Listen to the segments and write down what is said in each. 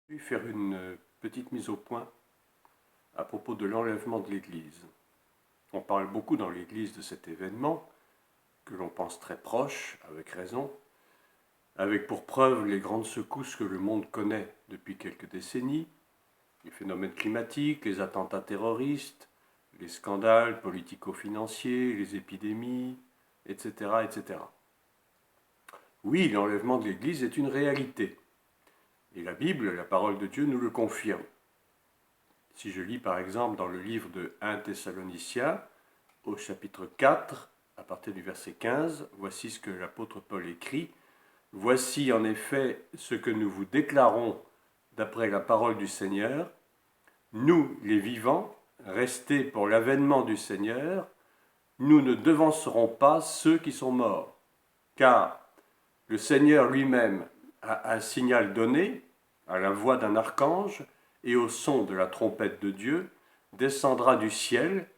Je vais faire une petite mise au point à propos de l'enlèvement de l'Église. On parle beaucoup dans l'Église de cet événement, que l'on pense très proche, avec raison, avec pour preuve les grandes secousses que le monde connaît depuis quelques décennies, les phénomènes climatiques, les attentats terroristes, les scandales politico-financiers, les épidémies, etc., etc. Oui, l'enlèvement de l'Église est une réalité. Et la Bible, la parole de Dieu, nous le confirme. Si je lis par exemple dans le livre de 1 Thessaloniciens, au chapitre 4, à partir du verset 15, voici ce que l'apôtre Paul écrit. Voici en effet ce que nous vous déclarons d'après la parole du Seigneur. Nous, les vivants, restés pour l'avènement du Seigneur, nous ne devancerons pas ceux qui sont morts, car le Seigneur lui-même a un signal donné, à la voix d'un archange et au son de la trompette de Dieu, descendra du ciel,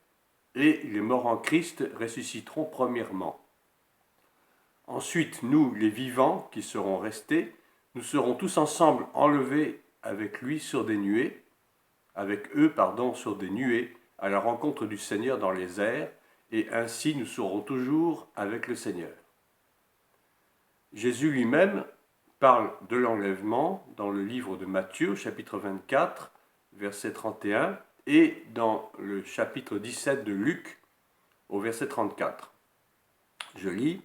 et les morts en Christ ressusciteront premièrement. Ensuite, nous, les vivants qui serons restés, nous serons tous ensemble enlevés avec lui sur des nuées, sur des nuées, à la rencontre du Seigneur dans les airs, et ainsi nous serons toujours avec le Seigneur. Jésus lui-même parle de l'enlèvement dans le livre de Matthieu, chapitre 24, verset 31, et dans le chapitre 17 de Luc, au verset 34. Je lis.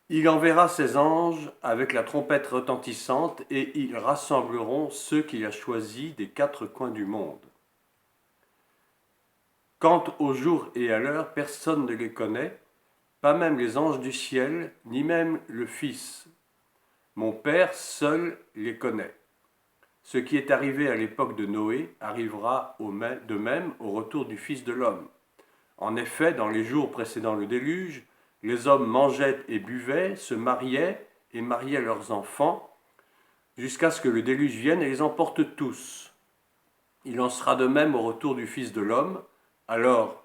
Il enverra ses anges avec la trompette retentissante, et ils rassembleront ceux qu'il a choisis des quatre coins du monde. Quant au jour et à l'heure, personne ne les connaît, pas même les anges du ciel, ni même le Fils. Mon Père seul les connaît. Ce qui est arrivé à l'époque de Noé arrivera de même au retour du Fils de l'homme. En effet, dans les jours précédant le déluge, les hommes mangeaient et buvaient, se mariaient et mariaient leurs enfants, jusqu'à ce que le déluge vienne et les emporte tous. Il en sera de même au retour du Fils de l'homme. Alors,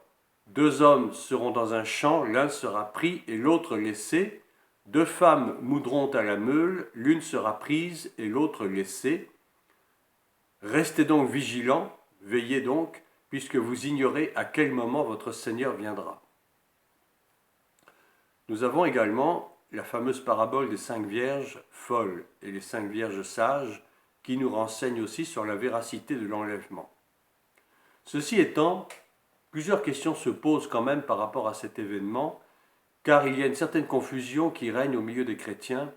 deux hommes seront dans un champ, l'un sera pris et l'autre laissé. Deux femmes moudront à la meule, l'une sera prise et l'autre laissée. Restez donc vigilants, veillez donc, puisque vous ignorez à quel moment votre Seigneur viendra. Nous avons également la fameuse parabole des 5 vierges folles et les 5 vierges sages qui nous renseignent aussi sur la véracité de l'enlèvement. Ceci étant, plusieurs questions se posent quand même par rapport à cet événement, car il y a une certaine confusion qui règne au milieu des chrétiens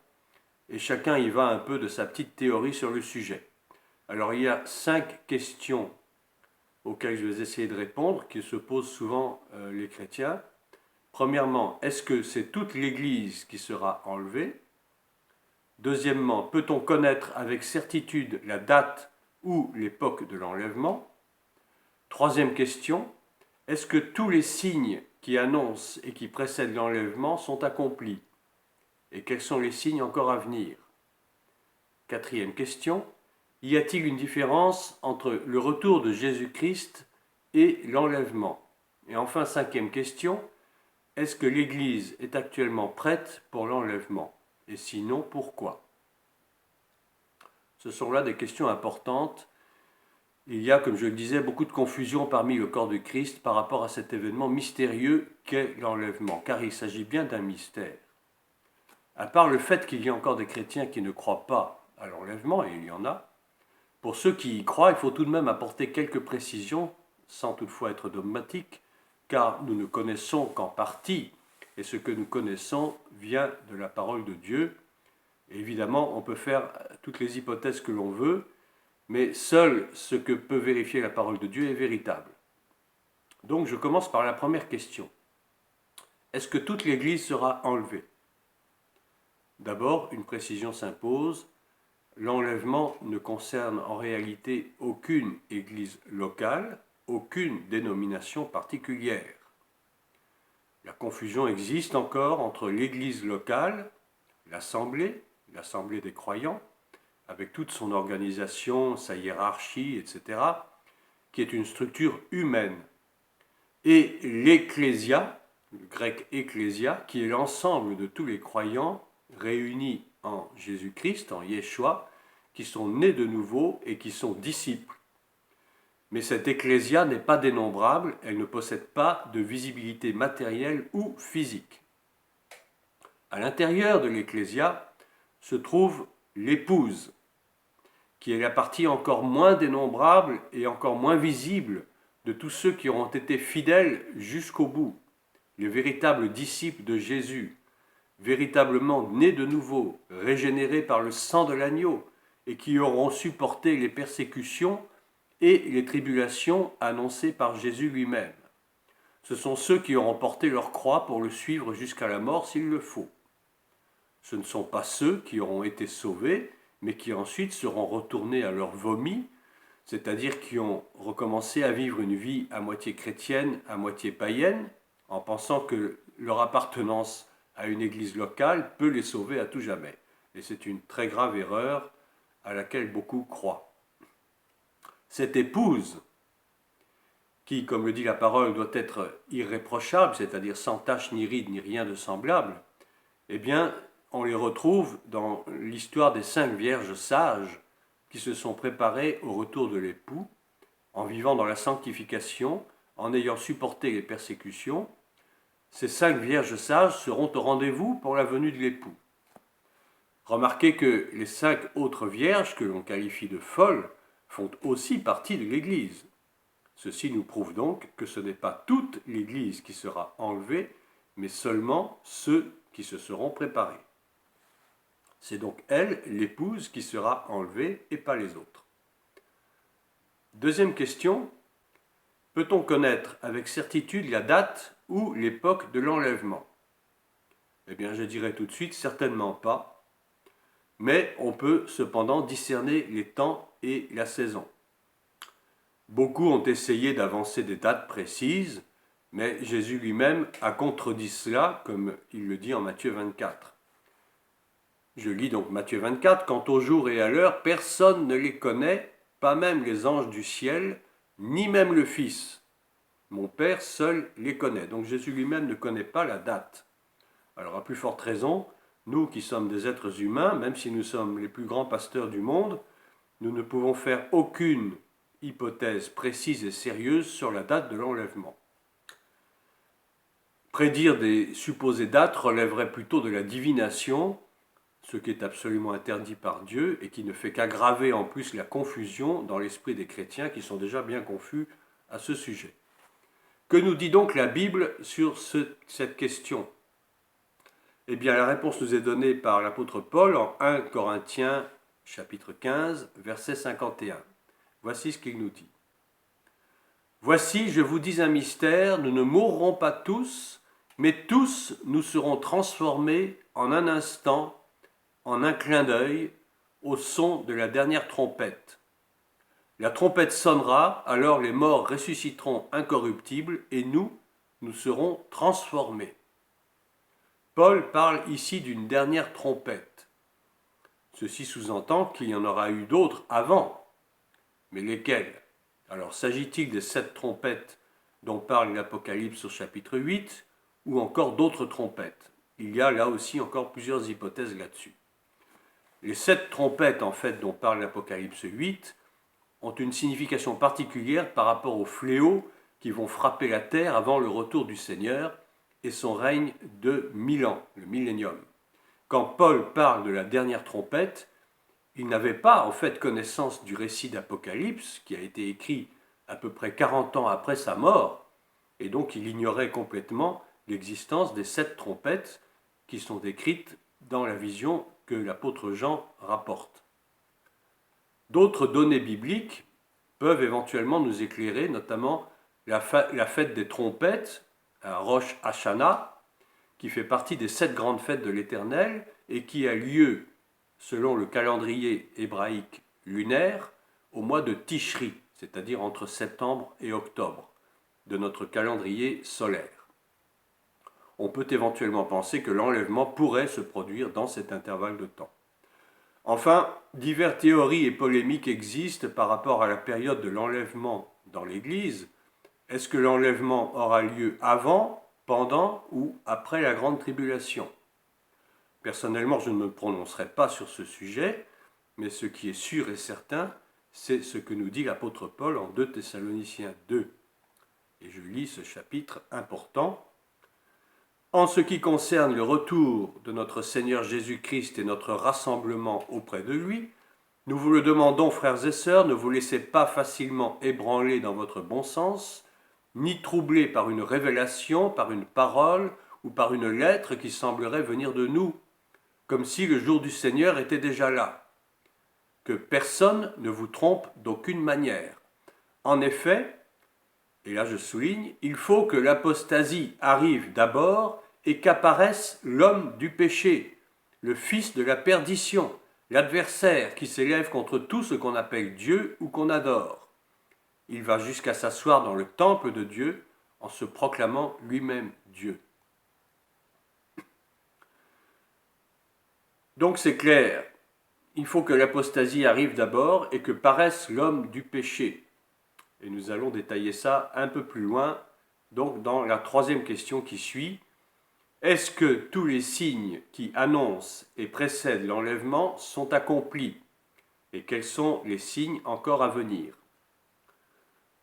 et chacun y va un peu de sa petite théorie sur le sujet. Alors il y a 5 questions auxquelles je vais essayer de répondre, qui se posent souvent les chrétiens. Premièrement, est-ce que c'est toute l'Église qui sera enlevée? Deuxièmement, peut-on connaître avec certitude la date ou l'époque de l'enlèvement? Troisième question, est-ce que tous les signes qui annoncent et qui précèdent l'enlèvement sont accomplis? Et quels sont les signes encore à venir? Quatrième question, y a-t-il une différence entre le retour de Jésus-Christ et l'enlèvement? Et enfin, cinquième question, est-ce que l'Église est actuellement prête pour l'enlèvement? Et sinon, pourquoi? Ce sont là des questions importantes. Il y a, comme je le disais, beaucoup de confusion parmi le corps de Christ par rapport à cet événement mystérieux qu'est l'enlèvement, car il s'agit bien d'un mystère. À part le fait qu'il y a encore des chrétiens qui ne croient pas à l'enlèvement, et il y en a, pour ceux qui y croient, il faut tout de même apporter quelques précisions, sans toutefois être dogmatique, car nous ne connaissons qu'en partie, et ce que nous connaissons vient de la parole de Dieu. Et évidemment, on peut faire toutes les hypothèses que l'on veut, mais seul ce que peut vérifier la parole de Dieu est véritable. Donc je commence par la première question. Est-ce que toute l'Église sera enlevée? D'abord, une précision s'impose. L'enlèvement ne concerne en réalité aucune église locale, aucune dénomination particulière. La confusion existe encore entre l'église locale, l'assemblée des croyants, avec toute son organisation, sa hiérarchie, etc., qui est une structure humaine, et l'ecclésia, le grec ecclésia, qui est l'ensemble de tous les croyants réunis en Jésus-Christ, en Yeshua, qui sont nés de nouveau et qui sont disciples. Mais cette ecclésia n'est pas dénombrable, elle ne possède pas de visibilité matérielle ou physique. À l'intérieur de l'ecclésia se trouve l'épouse, qui est la partie encore moins dénombrable et encore moins visible de tous ceux qui auront été fidèles jusqu'au bout, les véritables disciples de Jésus, véritablement nés de nouveau, régénérés par le sang de l'agneau, et qui auront supporté les persécutions et les tribulations annoncées par Jésus lui-même. Ce sont ceux qui auront porté leur croix pour le suivre jusqu'à la mort s'il le faut. Ce ne sont pas ceux qui auront été sauvés, mais qui ensuite seront retournés à leur vomi, c'est-à-dire qui ont recommencé à vivre une vie à moitié chrétienne, à moitié païenne, en pensant que leur appartenance à une église locale peut les sauver à tout jamais. Et c'est une très grave erreur à laquelle beaucoup croient. Cette épouse, qui, comme le dit la parole, doit être irréprochable, c'est-à-dire sans tache ni ride ni rien de semblable, eh bien, on les retrouve dans l'histoire des 5 vierges sages qui se sont préparées au retour de l'époux, en vivant dans la sanctification, en ayant supporté les persécutions. Ces 5 vierges sages seront au rendez-vous pour la venue de l'époux. Remarquez que les 5 autres vierges, que l'on qualifie de folles, font aussi partie de l'Église. Ceci nous prouve donc que ce n'est pas toute l'Église qui sera enlevée, mais seulement ceux qui se seront préparés. C'est donc elle, l'épouse, qui sera enlevée et pas les autres. Deuxième question, peut-on connaître avec certitude la date ou l'époque de l'enlèvement? Eh bien, je dirais tout de suite, certainement pas, mais on peut cependant discerner les temps et la saison. Beaucoup ont essayé d'avancer des dates précises, mais Jésus lui-même a contredit cela, comme il le dit en Matthieu 24. Je lis donc Matthieu 24, « Quant au jour et à l'heure, personne ne les connaît, pas même les anges du ciel, ni même le Fils. Mon Père seul les connaît. » Donc Jésus lui-même ne connaît pas la date. Alors à plus forte raison, nous qui sommes des êtres humains, même si nous sommes les plus grands pasteurs du monde, nous ne pouvons faire aucune hypothèse précise et sérieuse sur la date de l'enlèvement. Prédire des supposées dates relèverait plutôt de la divination, ce qui est absolument interdit par Dieu et qui ne fait qu'aggraver en plus la confusion dans l'esprit des chrétiens qui sont déjà bien confus à ce sujet. Que nous dit donc la Bible sur cette question? Eh bien, la réponse nous est donnée par l'apôtre Paul en 1 Corinthiens chapitre 15, verset 51. Voici ce qu'il nous dit. « Voici, je vous dis un mystère, nous ne mourrons pas tous, mais tous nous serons transformés en un instant, en un clin d'œil, au son de la dernière trompette. La trompette sonnera, alors les morts ressusciteront incorruptibles, et nous serons transformés. » Paul parle ici d'une dernière trompette. Ceci sous-entend qu'il y en aura eu d'autres avant. Mais lesquelles? Alors s'agit-il des 7 trompettes dont parle l'Apocalypse au chapitre 8 ou encore d'autres trompettes? Il y a là aussi encore plusieurs hypothèses là-dessus. Les 7 trompettes en fait dont parle l'Apocalypse 8 ont une signification particulière par rapport aux fléaux qui vont frapper la terre avant le retour du Seigneur et son règne de 1000 ans, le millénium. Quand Paul parle de la dernière trompette, il n'avait pas en fait connaissance du récit d'Apocalypse qui a été écrit à peu près 40 ans après sa mort, et donc il ignorait complètement l'existence des 7 trompettes qui sont décrites dans la vision que l'apôtre Jean rapporte. D'autres données bibliques peuvent éventuellement nous éclairer, notamment la fête des trompettes, à Rosh Hashanah, qui fait partie des 7 grandes fêtes de l'Éternel et qui a lieu, selon le calendrier hébraïque lunaire, au mois de Tishri, c'est-à-dire entre septembre et octobre, de notre calendrier solaire. On peut éventuellement penser que l'enlèvement pourrait se produire dans cet intervalle de temps. Enfin, diverses théories et polémiques existent par rapport à la période de l'enlèvement dans l'Église. Est-ce que l'enlèvement aura lieu avant, pendant ou après la grande tribulation? Personnellement, je ne me prononcerai pas sur ce sujet, mais ce qui est sûr et certain, c'est ce que nous dit l'apôtre Paul en 2 Thessaloniciens 2. Et je lis ce chapitre important. En ce qui concerne le retour de notre Seigneur Jésus-Christ et notre rassemblement auprès de lui, nous vous le demandons, frères et sœurs, ne vous laissez pas facilement ébranler dans votre bon sens, ni troubler par une révélation, par une parole ou par une lettre qui semblerait venir de nous, comme si le jour du Seigneur était déjà là. Que personne ne vous trompe d'aucune manière. En effet, et là je souligne, il faut que l'apostasie arrive d'abord et qu'apparaisse l'homme du péché, le fils de la perdition, l'adversaire qui s'élève contre tout ce qu'on appelle Dieu ou qu'on adore. Il va jusqu'à s'asseoir dans le temple de Dieu en se proclamant lui-même Dieu. Donc c'est clair, il faut que l'apostasie arrive d'abord et que paraisse l'homme du péché. Et nous allons détailler ça un peu plus loin, donc dans la troisième question qui suit. Est-ce que tous les signes qui annoncent et précèdent l'enlèvement sont accomplis? Et quels sont les signes encore à venir?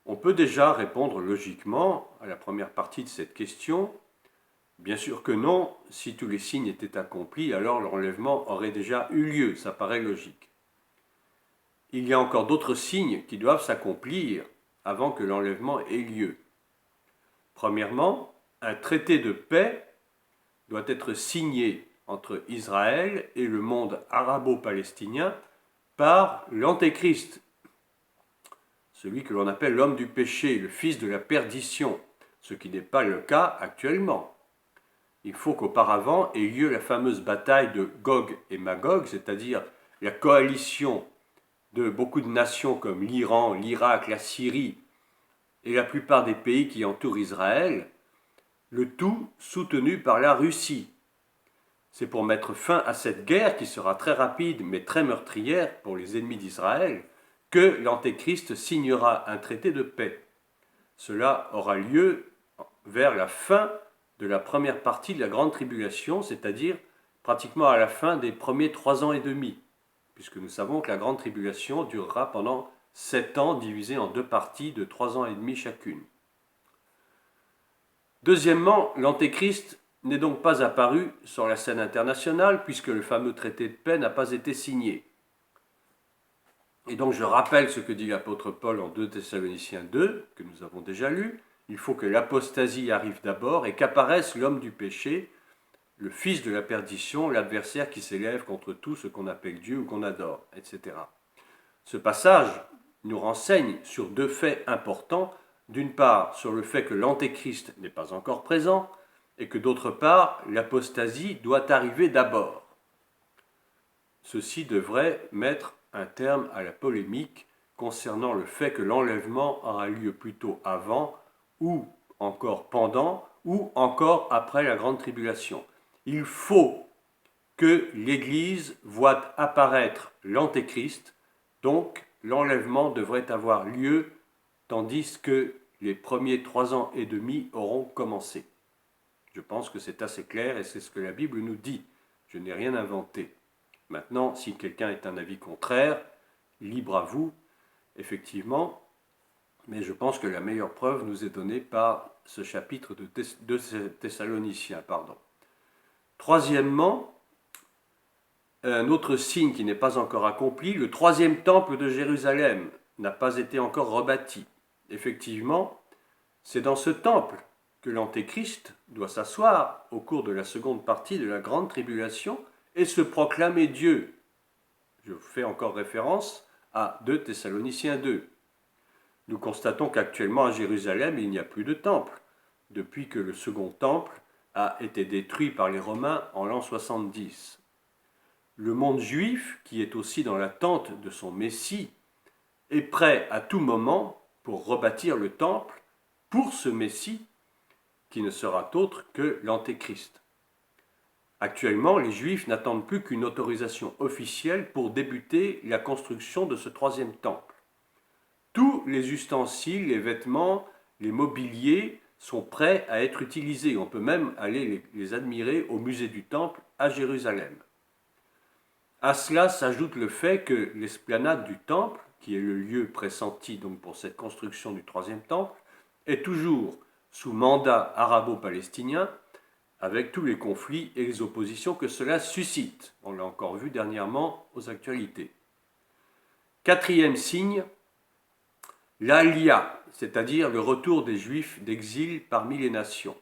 On peut déjà répondre logiquement à la première partie de cette question. Bien sûr que non, si tous les signes étaient accomplis, alors l'enlèvement aurait déjà eu lieu, ça paraît logique. Il y a encore d'autres signes qui doivent s'accomplir avant que l'enlèvement ait lieu. Premièrement, un traité de paix doit être signé entre Israël et le monde arabo-palestinien par l'Antéchrist, celui que l'on appelle l'homme du péché, le fils de la perdition, ce qui n'est pas le cas actuellement. Il faut qu'auparavant ait lieu la fameuse bataille de Gog et Magog, c'est-à-dire la coalition de beaucoup de nations comme l'Iran, l'Irak, la Syrie et la plupart des pays qui entourent Israël, le tout soutenu par la Russie. C'est pour mettre fin à cette guerre qui sera très rapide mais très meurtrière pour les ennemis d'Israël que l'Antéchrist signera un traité de paix. Cela aura lieu vers la fin de la première partie de la Grande Tribulation, c'est-à-dire pratiquement à la fin des premiers 3 ans et demi, puisque nous savons que la Grande Tribulation durera pendant 7 ans divisés en 2 parties de 3 ans et demi chacune. Deuxièmement, l'Antéchrist n'est donc pas apparu sur la scène internationale puisque le fameux traité de paix n'a pas été signé. Et donc je rappelle ce que dit l'apôtre Paul en 2 Thessaloniciens 2, que nous avons déjà lu. Il faut que l'apostasie arrive d'abord et qu'apparaisse l'homme du péché, le fils de la perdition, l'adversaire qui s'élève contre tout ce qu'on appelle Dieu ou qu'on adore, etc. Ce passage nous renseigne sur 2 faits importants. D'une part, sur le fait que l'Antéchrist n'est pas encore présent, et que d'autre part, l'apostasie doit arriver d'abord. Ceci devrait mettre un terme à la polémique concernant le fait que l'enlèvement aura lieu plutôt avant, ou encore pendant, ou encore après la Grande Tribulation. Il faut que l'Église voie apparaître l'Antéchrist, donc l'enlèvement devrait avoir lieu tandis que les premiers 3 ans et demi auront commencé. Je pense que c'est assez clair et c'est ce que la Bible nous dit. Je n'ai rien inventé. Maintenant, si quelqu'un est un avis contraire, libre à vous, effectivement, mais je pense que la meilleure preuve nous est donnée par ce chapitre de Thessaloniciens. Troisièmement, un autre signe qui n'est pas encore accompli, le 3e temple de Jérusalem n'a pas été encore rebâti. Effectivement, c'est dans ce temple que l'Antéchrist doit s'asseoir au cours de la seconde partie de la Grande Tribulation et se proclamer Dieu. Je fais encore référence à 2 Thessaloniciens 2. Nous constatons qu'actuellement à Jérusalem, il n'y a plus de temple, depuis que le second temple a été détruit par les Romains en l'an 70. Le monde juif, qui est aussi dans l'attente de son Messie, est prêt à tout moment pour rebâtir le temple pour ce Messie qui ne sera autre que l'Antéchrist. Actuellement, les Juifs n'attendent plus qu'une autorisation officielle pour débuter la construction de ce 3e temple. Tous les ustensiles, les vêtements, les mobiliers sont prêts à être utilisés. On peut même aller les admirer au musée du temple à Jérusalem. À cela s'ajoute le fait que l'esplanade du temple, qui est le lieu pressenti donc pour cette construction du troisième temple, est toujours sous mandat arabo-palestinien, avec tous les conflits et les oppositions que cela suscite. On l'a encore vu dernièrement aux actualités. Quatrième signe, l'Alia, c'est-à-dire le retour des Juifs d'exil parmi les nations.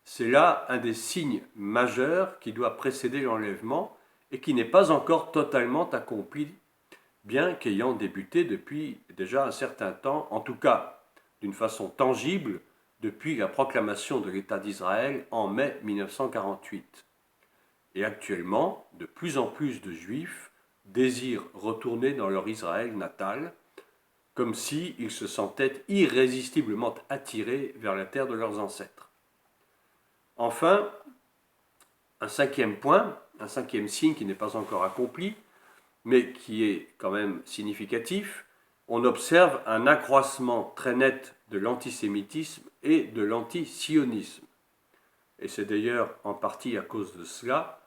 C'est là un des signes majeurs qui doit précéder l'enlèvement et qui n'est pas encore totalement accompli, bien qu'ayant débuté depuis déjà un certain temps, en tout cas d'une façon tangible, depuis la proclamation de l'État d'Israël en mai 1948. Et actuellement, de plus en plus de Juifs désirent retourner dans leur Israël natal, comme s'ils se sentaient irrésistiblement attirés vers la terre de leurs ancêtres. Enfin, un cinquième point, un cinquième signe qui n'est pas encore accompli, mais qui est quand même significatif, on observe un accroissement très net de l'antisémitisme et de l'antisionisme. Et c'est d'ailleurs en partie à cause de cela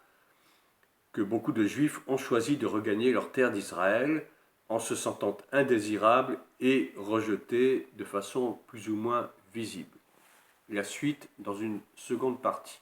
que beaucoup de Juifs ont choisi de regagner leur terre d'Israël en se sentant indésirables et rejetés de façon plus ou moins visible. La suite dans une seconde partie.